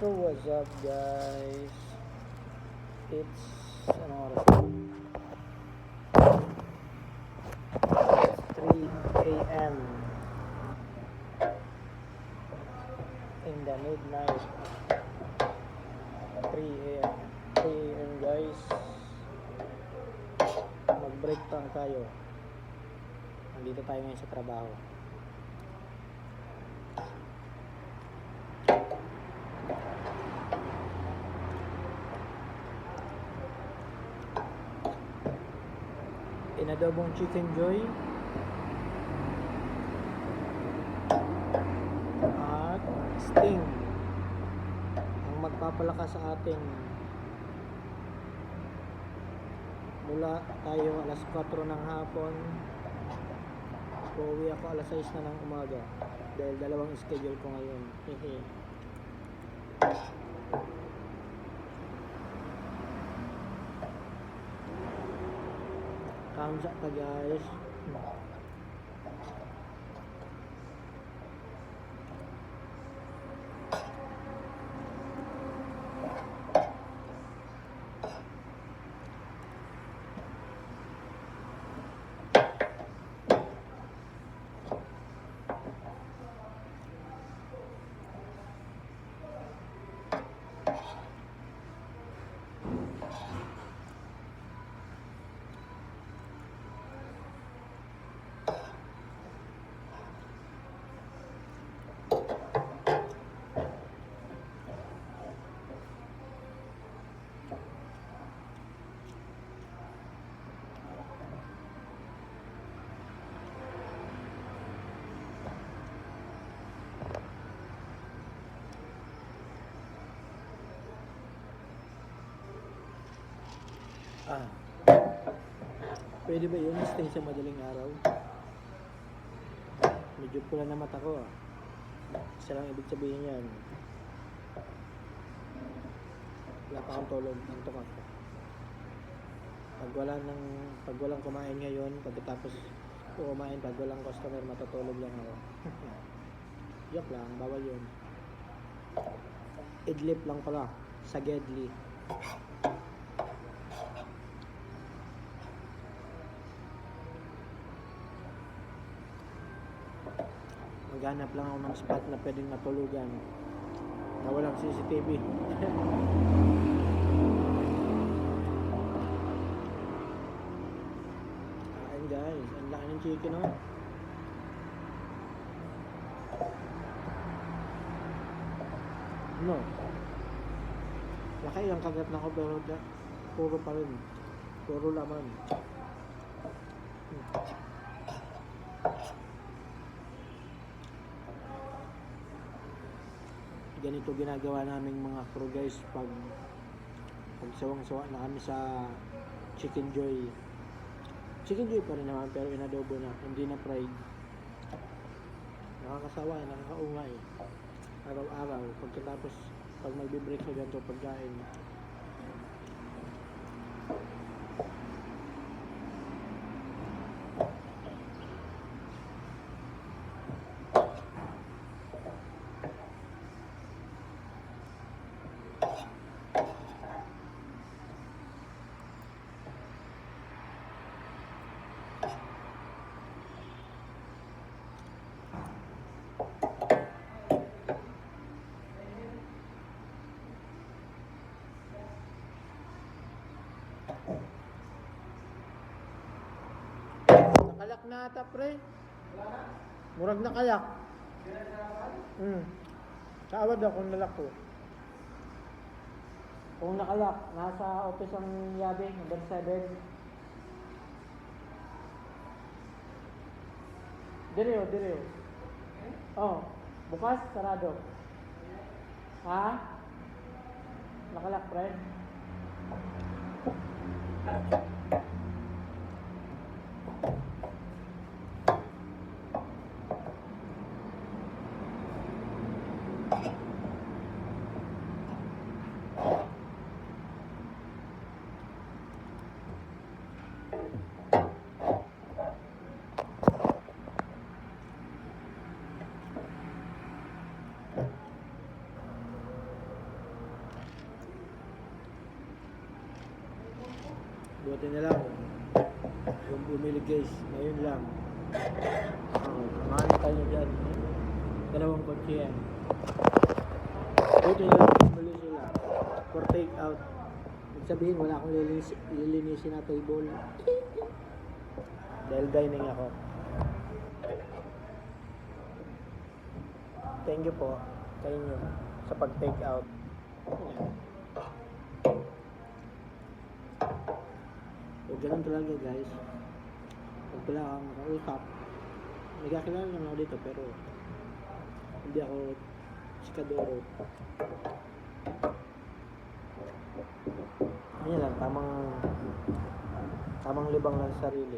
What's up guys? It's ano oras? 3 a.m. in the midnight. 3 a.m. 3 a.m. guys. Mag-break time tayo. Nandito tayo ngayon sa trabaho. Inadobong chicken joy at sting ang magpapalakas sa atin mula tayo alas 4 ng hapon. Uuwi ako alas 6 na ng umaga dahil dalawang schedule ko ngayon. Kamsa ka guys. Pwede ba yun? Stay sa madaling araw? Medyo pula na mata ko Isa lang ibig sabihin yan. Wala pa akong tulog. Antok ako. Pag walang kumain ngayon, pagkatapos kumain, pag walang customer, matutulog lang ako. Joke lang, bawal yun. Idlip lang pala. Sagedli. Maghanap lang ako ng spot na pwedeng matulugan na walang CCTV. Kain guys, ang laki ng chicken no? Laki yung kagat na ko pero puro pa rin. Puro laman. Ganito ginagawa naming mga crew guys pag sawang-sawa na kami sa chicken joy pa rin naman pero inadobo na, hindi na fried. Nakakasawa, nakakaungay araw-araw pagkatapos pag magbe-break sa ganito pagkain. Nakalak na ata pre. Murag na kayak. Kaawad ako nalak ko. Kung nakalak, nasa office ang yabe, number 7. Direo. Oh, bukas, sarado. Ha? Nakalak pre. Buti na lang. Yung bumili guys, ngayon lang. Makakita nyo dyan. Dalawang kotse yan. Buti na lang bumili sila. For take out. Ibig sabihin, wala akong lilinisin na table. Dahil dining ako. Thank you po sa inyo sa pag-take out. So, ganun talaga guys. Pag wala kang nakausap, nagkakilala naman ako dito pero hindi ako sikadoro. Ayan lang, tamang libang lang sa sarili.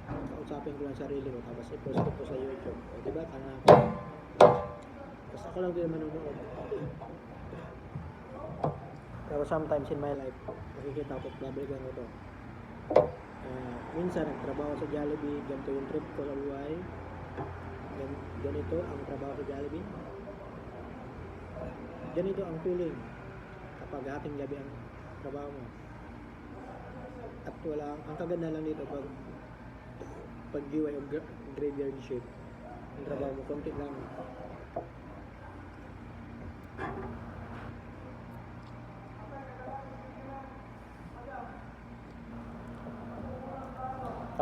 Kausapin ko lang sarili ko tapos i-post ko po sa YouTube. O diba, tanga ako. Tapos ako lang din manonood. Pero sometimes in my life, nakikita ko, babalikan ko to. Minsan, nagtrabaho sa Jollibee, ganito yung trip ko sa buhay. Ganito ang trabaho sa Jollibee. Ganito ang feeling kapag hating gabi ang trabaho mo. At wala, ang kaganda lang dito pag giway o graveyard shift, ang trabaho mo, konti lang.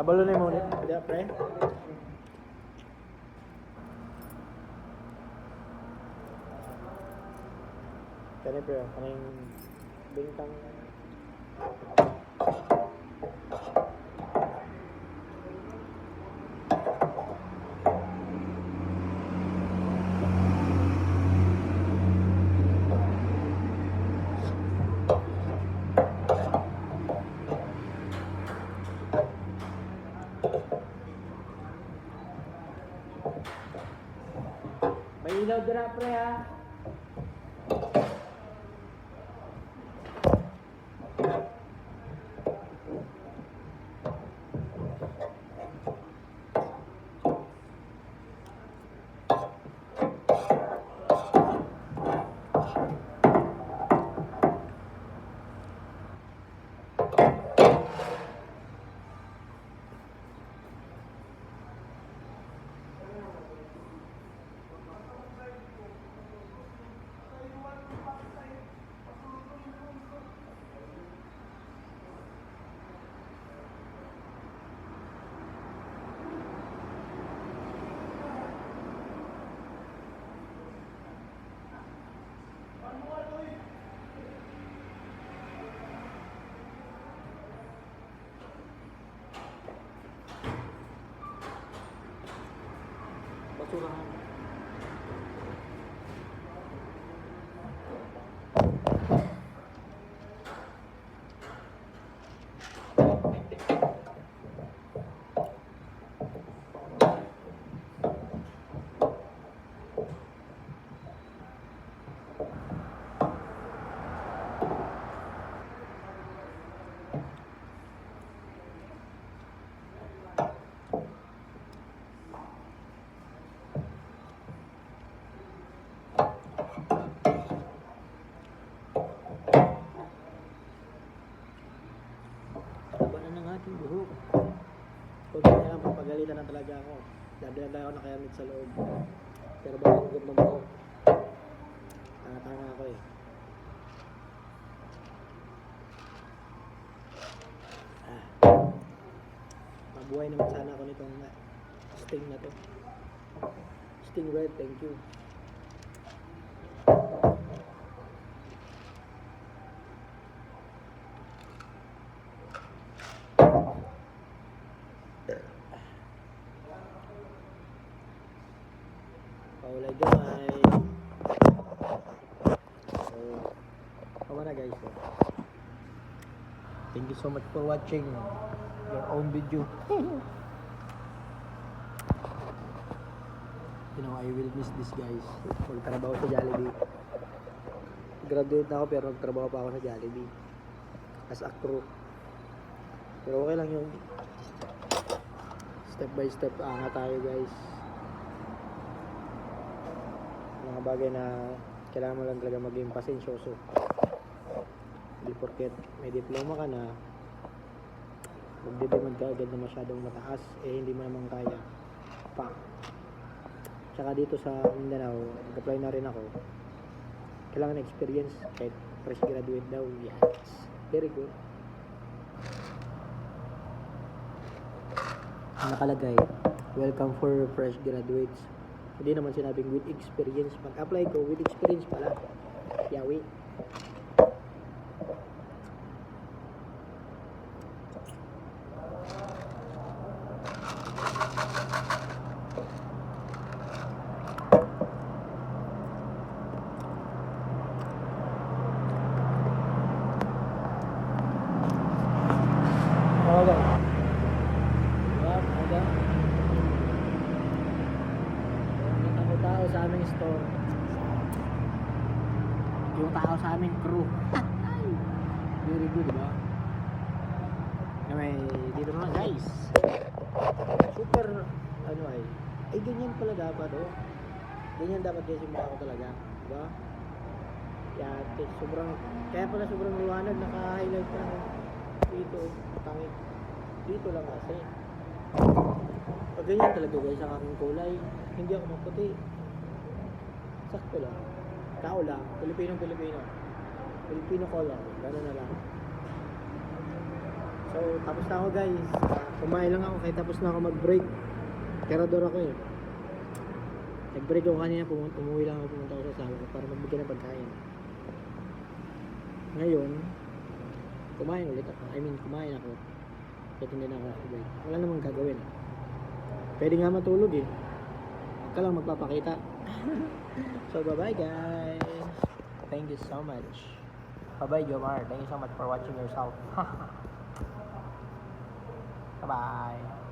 Kabalo na yung ulit. Hindi, pre. Kani, pre. Kaning bintang. May ilaw dira, pre, ha? Basurahan. Ating buhok. Kung kaya lang, papagalitan na talaga ako. Dabilan tayo ako nakayamit sa loob. Pero baka hugot ng buhok. Tanga-tanga ako eh. Mabuhay naman sana ako nitong sting na to. Sting red, thank you. Paulay gamay. So, kawa na guys. Thank you so much for watching your own video. You know, I will miss this guys. Magtrabaho sa Jollibee. Graduate na ako pero nagtrabaho pa ako sa Jollibee as a crew. Pero okay lang yung step by step angat tayo guys. Mga bagay na kailangan mo lang talaga maging pasensyoso. Hindi porket may diploma ka na magdidemand ka agad na masyadong mataas, eh hindi mo naman kaya. Pa. Tsaka dito sa Mindanao, nag-apply na rin ako. Kailangan experience kahit fresh graduate daw. Yes. Very good. Nakalagay, welcome for fresh graduates. Hindi naman sinabing with experience. Pag-apply ko, with experience pala. Yawi. Aga. Diba? Aga. Yung tao sa aming store. Yung tao sa aming crew. Very good, diba? Anyway, dito naman guys. Super, ano ay ganyan pala dapat, oh. Ganyan dapat guys yung mukha ko talaga, diba? Kaya pala sobrang liwanag, naka-highlight na dito, tangi. Dito lang kasi. Pag ganyan talaga guys ang aking kulay, hindi ako maputi. Sakto lang. Tao lang, Filipino color, gano'n na lang. So, tapos na ako guys. Kumain lang ako kahit tapos na ako mag-break. Terador ako eh. Nag-break ako kanina, umuwi lang ako, pumunta ako sa asawa ko para magbigyan ng pagkain. Ngayon, kumain ulit ako. Kumain ako. Kahit hindi na ako break. Wala namang gagawin. Pwede nga matulog eh. Huwag ka lang magpapakita. So, bye-bye guys. Thank you so much. Bye-bye, Jomar. Thank you so much for watching yourself. Bye-bye.